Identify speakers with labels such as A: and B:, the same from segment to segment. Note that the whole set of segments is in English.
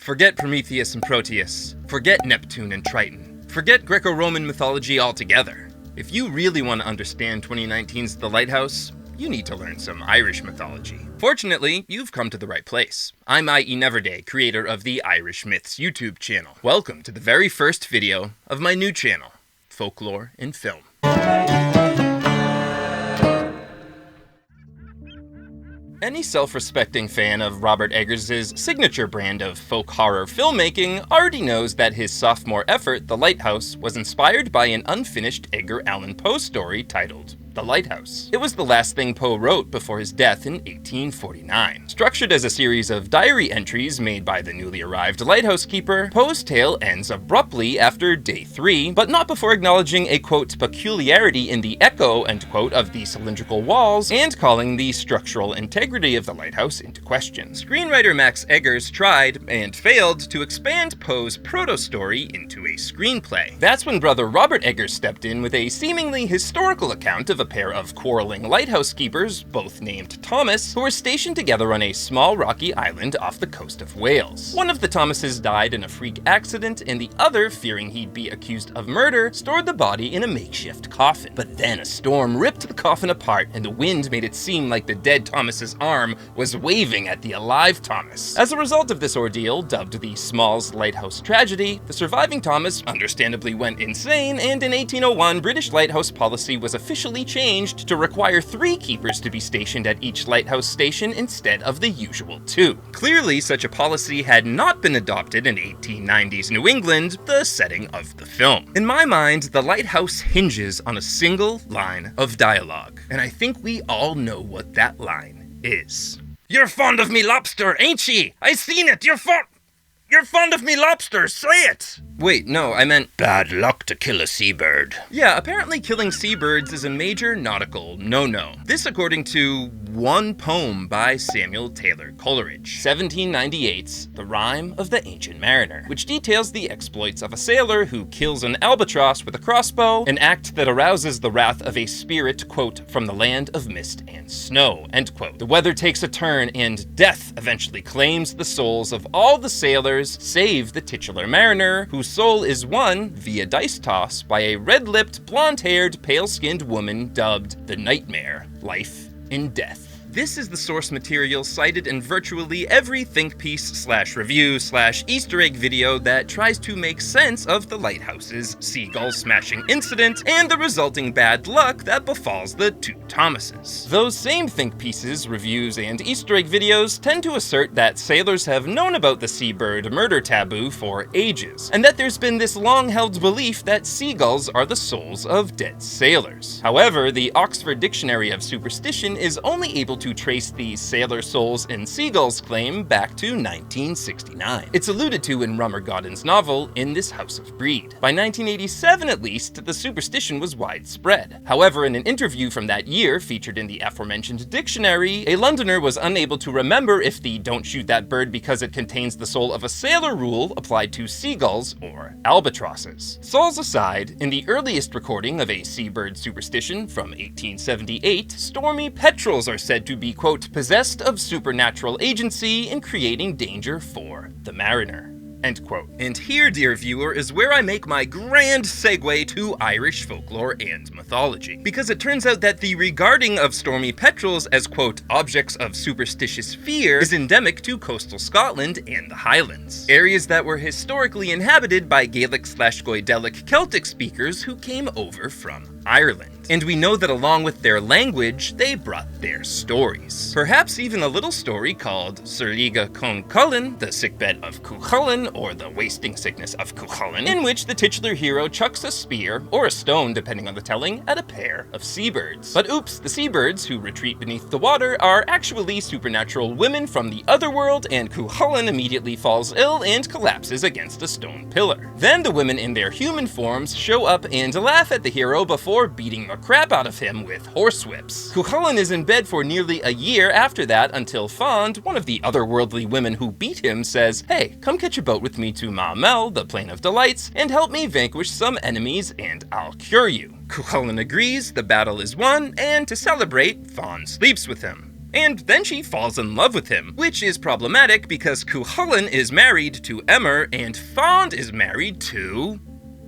A: Forget Prometheus and Proteus. Forget Neptune and Triton. Forget Greco-Roman mythology altogether. If you really want to understand 2019's The Lighthouse, you need to learn some Irish mythology. Fortunately, you've come to the right place. I'm I.E. Neverday, creator of the Irish Myths YouTube channel. Welcome to the very first video of my new channel, Folklore in Film. Any self-respecting fan of Robert Eggers' signature brand of folk horror filmmaking already knows that his sophomore effort, The Lighthouse, was inspired by an unfinished Edgar Allan Poe story titled The Lighthouse. It was the last thing Poe wrote before his death in 1849. Structured as a series of diary entries made by the newly arrived lighthouse keeper, Poe's tale ends abruptly after day 3, but not before acknowledging a, quote, peculiarity in the echo, end quote, of the cylindrical walls, and calling the structural integrity of the lighthouse into question. Screenwriter Max Eggers tried, and failed, to expand Poe's proto-story into a screenplay. That's when brother Robert Eggers stepped in with a seemingly historical account of a pair of quarreling lighthouse keepers, both named Thomas, who were stationed together on a small rocky island off the coast of Wales. One of the Thomases died in a freak accident, and the other, fearing he'd be accused of murder, stored the body in a makeshift coffin. But then a storm ripped the coffin apart, and the wind made it seem like the dead Thomas's arm was waving at the alive Thomas. As a result of this ordeal, dubbed the Smalls Lighthouse Tragedy, the surviving Thomas understandably went insane, and in 1801, British lighthouse policy was officially changed to require 3 keepers to be stationed at each lighthouse station instead of the usual 2. Clearly, such a policy had not been adopted in 1890s New England, the setting of the film. In my mind, The Lighthouse hinges on a single line of dialogue, and I think we all know what that line is. "You're fond of me lobster, ain't ye? I seen it, you're fond of me lobster, say it!" Wait, no, I meant bad luck to kill a seabird. Yeah, apparently killing seabirds is a major nautical no-no. This according to one poem by Samuel Taylor Coleridge, 1798's The Rime of the Ancient Mariner, which details the exploits of a sailor who kills an albatross with a crossbow, an act that arouses the wrath of a spirit, quote, from the land of mist and snow, end quote. The weather takes a turn, and death eventually claims the souls of all the sailors, save the titular mariner, whose soul is won, via dice toss, by a red-lipped, blonde-haired, pale-skinned woman dubbed the Nightmare, Life in Death. This is the source material cited in virtually every think piece / review / Easter egg video that tries to make sense of the lighthouse's seagull smashing incident and the resulting bad luck that befalls the 2 Thomases. Those same think pieces, reviews, and Easter egg videos tend to assert that sailors have known about the seabird murder taboo for ages, and that there's been this long-held belief that seagulls are the souls of dead sailors. However, the Oxford Dictionary of Superstition is only able to trace the sailor souls in seagulls claim back to 1969. It's alluded to in Rummer Godden's novel, In This House of Breed. By 1987 at least, the superstition was widespread. However, in an interview from that year featured in the aforementioned dictionary, a Londoner was unable to remember if the "don't shoot that bird because it contains the soul of a sailor" rule applied to seagulls or albatrosses. Souls aside, in the earliest recording of a seabird superstition from 1878, stormy petrels are said to be, quote, possessed of supernatural agency in creating danger for the mariner, end quote. And here, dear viewer, is where I make my grand segue to Irish folklore and mythology. Because it turns out that the regarding of stormy petrels as, quote, objects of superstitious fear is endemic to coastal Scotland and the Highlands, areas that were historically inhabited by Gaelic / Goidelic Celtic speakers who came over from Ireland. And we know that along with their language, they brought their stories. Perhaps even a little story called Sirliga Con Cullen, the sickbed of Cuchulainn, or the wasting sickness of Cuchulainn, in which the titular hero chucks a spear, or a stone depending on the telling, at a pair of seabirds. But oops, the seabirds, who retreat beneath the water, are actually supernatural women from the otherworld, and Cuchulainn immediately falls ill and collapses against a stone pillar. Then the women in their human forms show up and laugh at the hero before beating the crap out of him with horsewhips. Cuchulainn is in bed for nearly a year after that until Fond, one of the otherworldly women who beat him, says, "Hey, come catch a boat with me to Mel, the Plain of Delights, and help me vanquish some enemies and I'll cure you." Cuchulainn agrees, the battle is won, and to celebrate, Fond sleeps with him. and then she falls in love with him, which is problematic because Chulainn is married to Emmer and Fand is married to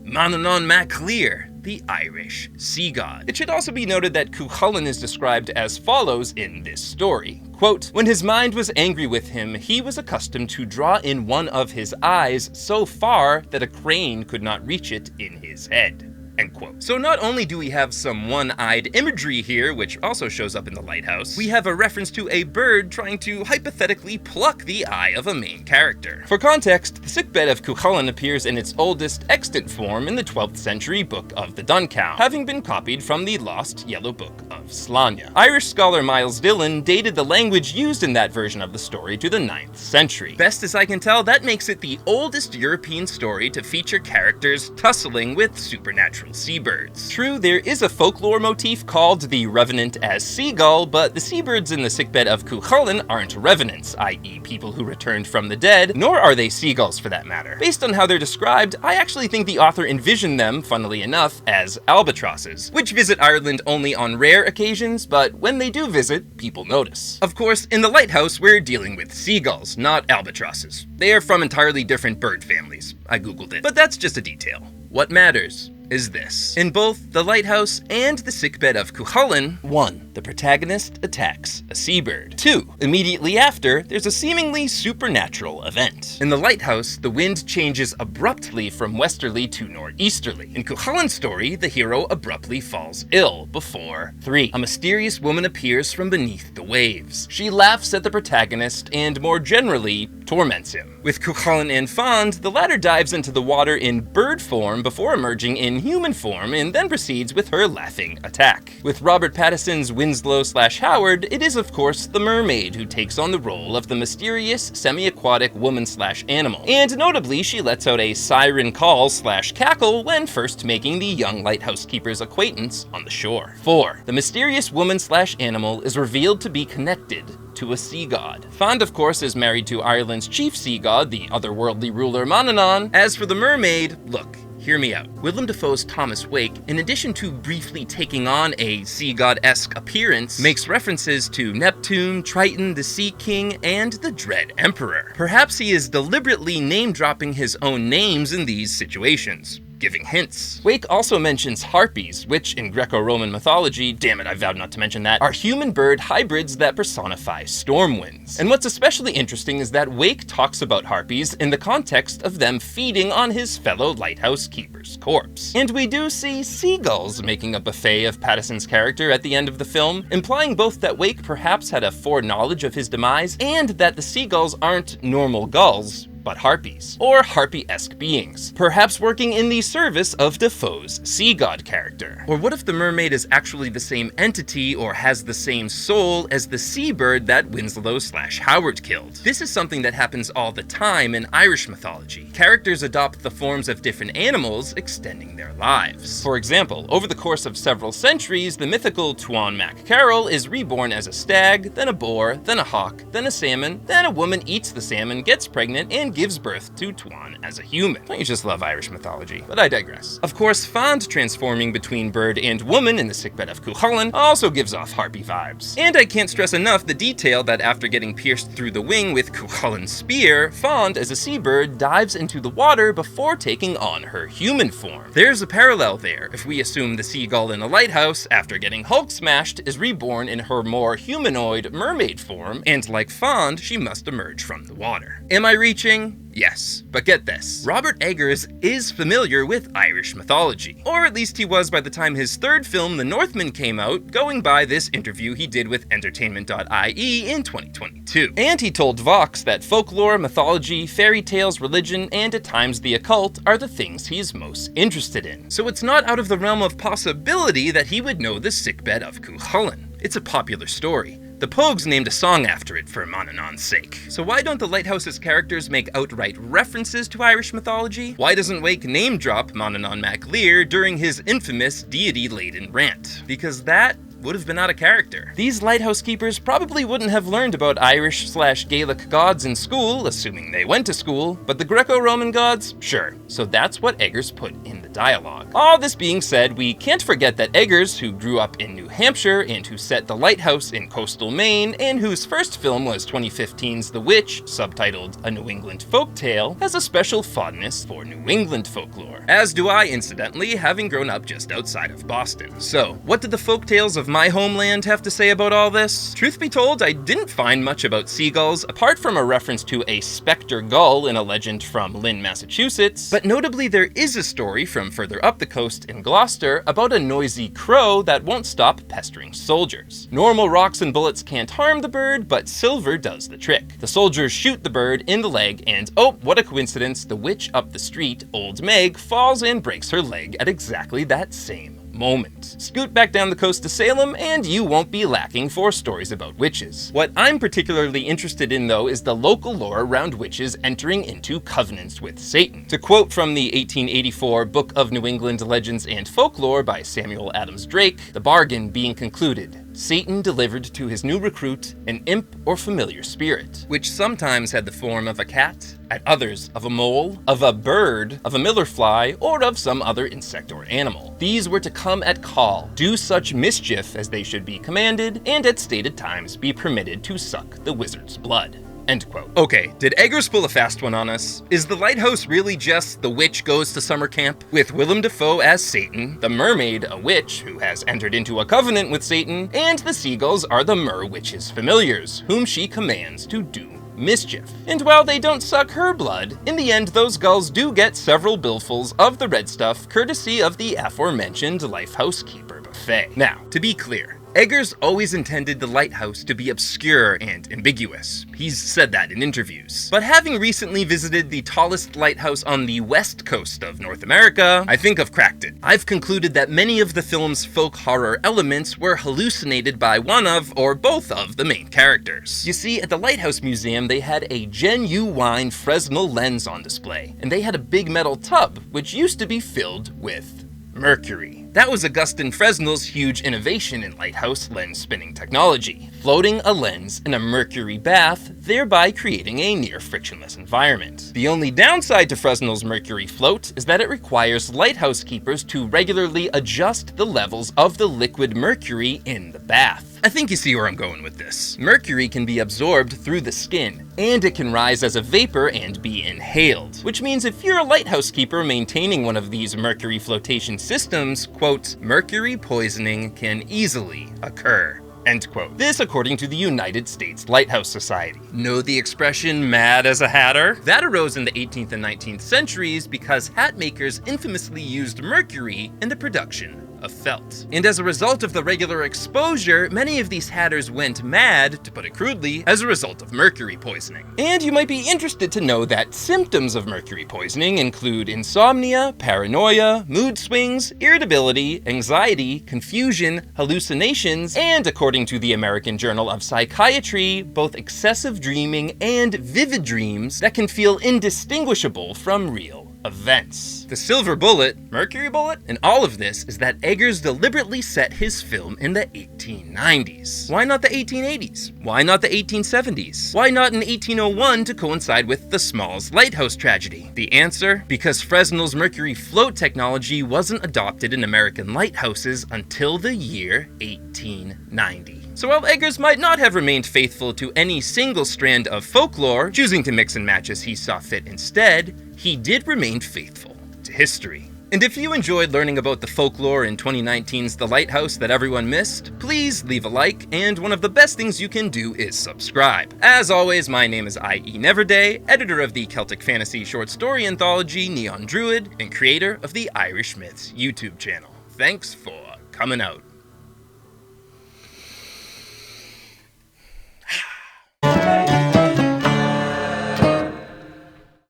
A: Manannán mac Lir, the Irish sea god. It should also be noted that Chulainn is described as follows in this story. Quote, "When his mind was angry with him, he was accustomed to draw in one of his eyes so far that a crane could not reach it in his head." End quote. So not only do we have some one-eyed imagery here, which also shows up in the Lighthouse, we have a reference to a bird trying to hypothetically pluck the eye of a main character. For context, the sickbed of Chulainn appears in its oldest extant form in the 12th century Book of the Duncow, having been copied from the lost Yellow Book of Sláine. Irish scholar Miles Dillon dated the language used in that version of the story to the 9th century. Best as I can tell, that makes it the oldest European story to feature characters tussling with supernatural seabirds. True, there is a folklore motif called the revenant as seagull, but the seabirds in the sickbed of Chulainn aren't revenants, i.e. people who returned from the dead, nor are they seagulls for that matter. Based on how they're described, I actually think the author envisioned them, funnily enough, as albatrosses, which visit Ireland only on rare occasions, but when they do visit, people notice. Of course, in the Lighthouse, we're dealing with seagulls, not albatrosses. They are from entirely different bird families. I googled it, but that's just a detail. What matters is this. In both the Lighthouse and the sickbed of Chulainn, 1. The protagonist attacks a seabird. 2. Immediately after, there's a seemingly supernatural event. In the Lighthouse, the wind changes abruptly from westerly to northeasterly. In Chulainn's story, the hero abruptly falls ill before 3. A mysterious woman appears from beneath the waves. She laughs at the protagonist and, more generally, torments him. With Chulainn and Fand, the latter dives into the water in bird form before emerging in human form and then proceeds with her laughing attack. With Robert Pattinson's Winslow/Howard, it is of course the mermaid who takes on the role of the mysterious semi-aquatic woman/animal. And notably, she lets out a siren call/cackle when first making the young lighthouse keeper's acquaintance on the shore. 4. The mysterious woman/animal is revealed to be connected to a sea god. Fand, of course, is married to Ireland's chief sea god, the otherworldly ruler Manannán. As for the mermaid, look, hear me out. Willem Dafoe's Thomas Wake, in addition to briefly taking on a sea god-esque appearance, makes references to Neptune, Triton, the Sea King, and the Dread Emperor. Perhaps he is deliberately name-dropping his own names in these situations, giving hints. Wake also mentions harpies, which in Greco-Roman mythology, damn it, I vowed not to mention that, are human-bird hybrids that personify storm winds. And what's especially interesting is that Wake talks about harpies in the context of them feeding on his fellow lighthouse keeper's corpse. And we do see seagulls making a buffet of Pattinson's character at the end of the film, implying both that Wake perhaps had a foreknowledge of his demise and that the seagulls aren't normal gulls, but harpies, or harpy-esque beings, perhaps working in the service of Defoe's sea god character. Or what if the mermaid is actually the same entity or has the same soul as the seabird that Winslow/Howard killed? This is something that happens all the time in Irish mythology. Characters adopt the forms of different animals, extending their lives. For example, over the course of several centuries, the mythical Chulainn mac Carroll is reborn as a stag, then a boar, then a hawk, then a salmon, then a woman eats the salmon, gets pregnant, and gives birth to Chulainn as a human. Don't you just love Irish mythology? But I digress. Of course, Fand transforming between bird and woman in the sickbed of Chulainn also gives off harpy vibes. And I can't stress enough the detail that after getting pierced through the wing with Chulainn's spear, Fand, as a seabird, dives into the water before taking on her human form. There's a parallel there if we assume the seagull in a lighthouse, after getting Hulk smashed, is reborn in her more humanoid mermaid form, and like Fand, she must emerge from the water. Am I reaching? Yes, but get this. Robert Eggers is familiar with Irish mythology. Or at least he was by the time his third film, The Northman, came out, going by this interview he did with Entertainment.ie in 2022. And he told Vox that folklore, mythology, fairy tales, religion, and at times the occult are the things he's most interested in. So it's not out of the realm of possibility that he would know the sickbed of Chulainn. It's a popular story. The Pogues named a song after it for Manannán's sake. So why don't the Lighthouse's characters make outright references to Irish mythology? Why doesn't Wake name drop Manannán mac Lir during his infamous deity-laden rant? Because that would have been out of character. These lighthouse keepers probably wouldn't have learned about Irish/Gaelic gods in school, assuming they went to school, but the Greco-Roman gods? Sure. So that's what Eggers put in the dialogue. All this being said, we can't forget that Eggers, who grew up in New Hampshire and who set the Lighthouse in coastal Maine, and whose first film was 2015's The Witch, subtitled A New England Folktale, has a special fondness for New England folklore. As do I, incidentally, having grown up just outside of Boston. So, what did the folktales of my homeland have to say about all this? Truth be told, I didn't find much about seagulls, apart from a reference to a specter gull in a legend from Lynn, Massachusetts, but notably there is a story from further up the coast in Gloucester about a noisy crow that won't stop pestering soldiers. Normal rocks and bullets can't harm the bird, but silver does the trick. The soldiers shoot the bird in the leg, and oh, what a coincidence, the witch up the street, Old Meg, falls and breaks her leg at exactly that same moment. Scoot back down the coast to Salem, and you won't be lacking for stories about witches. What I'm particularly interested in, though, is the local lore around witches entering into covenants with Satan. To quote from the 1884 Book of New England Legends and Folklore by Samuel Adams Drake, the bargain being concluded, Satan delivered to his new recruit an imp or familiar spirit, which sometimes had the form of a cat, at others of a mole, of a bird, of a miller fly, or of some other insect or animal. These were to come at call, do such mischief as they should be commanded, and at stated times be permitted to suck the wizard's blood. End quote. Okay, did Eggers pull a fast one on us? Is the Lighthouse really just The Witch Goes to Summer Camp? With Willem Dafoe as Satan, the mermaid a witch who has entered into a covenant with Satan, and the seagulls are the mer-witch's familiars, whom she commands to do mischief. And while they don't suck her blood, in the end those gulls do get several billfuls of the red stuff courtesy of the aforementioned Lighthouse Keeper buffet. Now, to be clear, Eggers always intended the Lighthouse to be obscure and ambiguous. He's said that in interviews. But having recently visited the tallest lighthouse on the west coast of North America, I think I've cracked it. I've concluded that many of the film's folk horror elements were hallucinated by one of, or both of, the main characters. You see, at the Lighthouse Museum, they had a genuine Fresnel lens on display, and they had a big metal tub, which used to be filled with Mercury. That was Augustin Fresnel's huge innovation in lighthouse lens spinning technology, floating a lens in a mercury bath, thereby creating a near frictionless environment. The only downside to Fresnel's mercury float is that it requires lighthouse keepers to regularly adjust the levels of the liquid mercury in the bath. I think you see where I'm going with this. Mercury can be absorbed through the skin, and it can rise as a vapor and be inhaled, which means if you're a lighthouse keeper maintaining one of these mercury flotation systems, quote, mercury poisoning can easily occur. End quote. This according to the United States Lighthouse Society. Know the expression mad as a hatter? That arose in the 18th and 19th centuries because hat makers infamously used mercury in the production of felt. And as a result of the regular exposure, many of these hatters went mad, to put it crudely, as a result of mercury poisoning. And you might be interested to know that symptoms of mercury poisoning include insomnia, paranoia, mood swings, irritability, anxiety, confusion, hallucinations, and according to the American Journal of Psychiatry, both excessive dreaming and vivid dreams that can feel indistinguishable from real events. The silver bullet, mercury bullet, in all of this is that Eggers deliberately set his film in the 1890s. Why not the 1880s? Why not the 1870s? Why not in 1801 to coincide with the Smalls Lighthouse tragedy? The answer? Because Fresnel's mercury float technology wasn't adopted in American lighthouses until the year 1890. So while Eggers might not have remained faithful to any single strand of folklore, choosing to mix and match as he saw fit instead, he did remain faithful to history. And if you enjoyed learning about the folklore in 2019's The Lighthouse that everyone missed, please leave a like, and one of the best things you can do is subscribe. As always, my name is I.E. Neverday, editor of the Celtic fantasy short story anthology Neon Druid, and creator of the Irish Myths YouTube channel. Thanks for coming out.